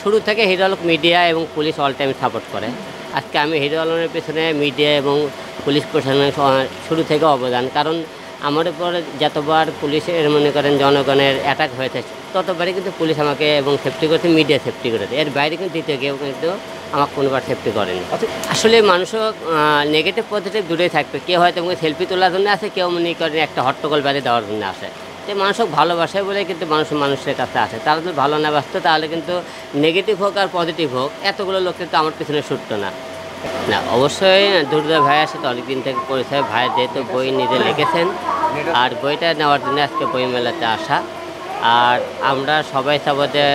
শুরু থেকে hero Alam media এবং পুলিশ অল টাইম সাপোর্ট করে। আজকে আমি হিরো আলমের পেছনে মিডিয়া এবং পুলিশ প্রশাসনের শুরু থেকে অবদান, কারণ আমার উপর যতবার পুলিশের মনে করেন জনগণের অ্যাটাক হয়েছে ততবারই কিন্তু পুলিশ আমাকে এবং সেফটি করেছে, মিডিয়া সেফটি করেছে। এর বাইরে কিন্তু দ্বিতীয় কেউ কিন্তু আমাকে কোনোবার সেফটি করেনি। আসলে মানুষও নেগেটিভ পজিটিভ দূরেই থাকবে। কেউ হয়তো আমাকে সেলফি তোলার জন্য আসে, কেউ মনে করেন একটা হট্টগোল বেঁধে দেওয়ার জন্য আসে। তো মানুষও ভালোবাসে বলে কিন্তু মানুষের কাছে আসে। তারা যদি ভালো না বাসতো তাহলে কিন্তু নেগেটিভ হোক আর পজিটিভ হোক এতগুলো লোক কিন্তু আমার পিছনে ছুটতো না। না, অবশ্যই দুর্জয় ভাইয়ের সাথে অনেকদিন থেকে পরিচয়। ভাইয়ের যেহেতু বই নিজে লিখেছেন, আর বইটা নেওয়ার জন্য আজকে বই মেলাতে আসা। আর আমরা সবাই চাবো যে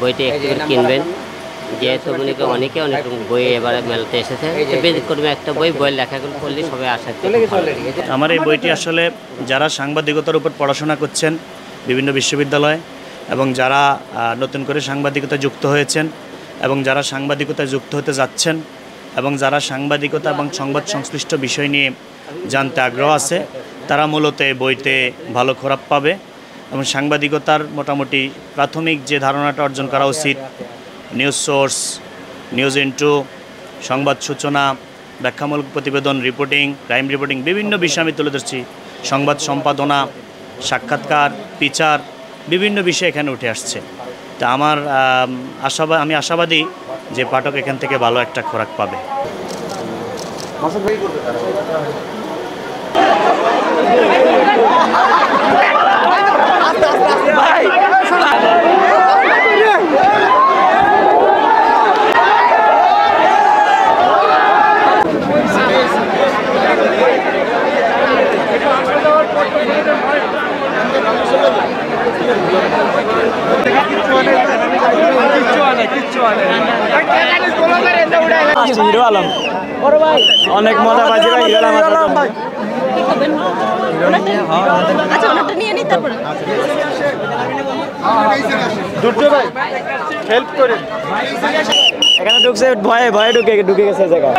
বইটি একটু কিনবেন, যেহেতু অনেকে অনেক বই এবারে মেলাতে এসেছে। ব্যতিক্রমে একটা বইয়ের লেখাগুলো পড়লে সবাই আসা। আমার এই বইটি আসলে যারা সাংবাদিকতার উপর পড়াশোনা করছেন বিভিন্ন বিশ্ববিদ্যালয়ে, এবং যারা নতুন করে সাংবাদিকতা যুক্ত হয়েছেন, এবং যারা সাংবাদিকতায় যুক্ত হতে যাচ্ছেন, এবং যারা সাংবাদিকতা এবং সংবাদ সংশ্লিষ্ট বিষয় নিয়ে জানতে আগ্রহ আছে, তারা মূলত এই বইতে ভালো খোরাক পাবে। এবং সাংবাদিকতার মোটামুটি প্রাথমিক যে ধারণাটা অর্জন করা উচিত, নিউজ সোর্স, নিউজ ইন্ট্রো, সংবাদ সূচনা, ব্যাখ্যামূলক প্রতিবেদন, রিপোর্টিং, ক্রাইম রিপোর্টিং, বিভিন্ন বিষয় আমি তুলে ধরছি। সংবাদ সম্পাদনা, সাক্ষাৎকার, বিচার, বিভিন্ন বিষয় এখানে উঠে আসছে। তা আমি আশাবাদী যে পাঠক এখান থেকে ভালো একটা খোরাক পাবে। হিরো আলম অনেক মজা পাইছে ভাই। হিরো আলম ভাই দুর্জয় ভাই হেল্প করেন। এখানে ঢুকছে ভয়ে ঢুকে গেছে জায়গা।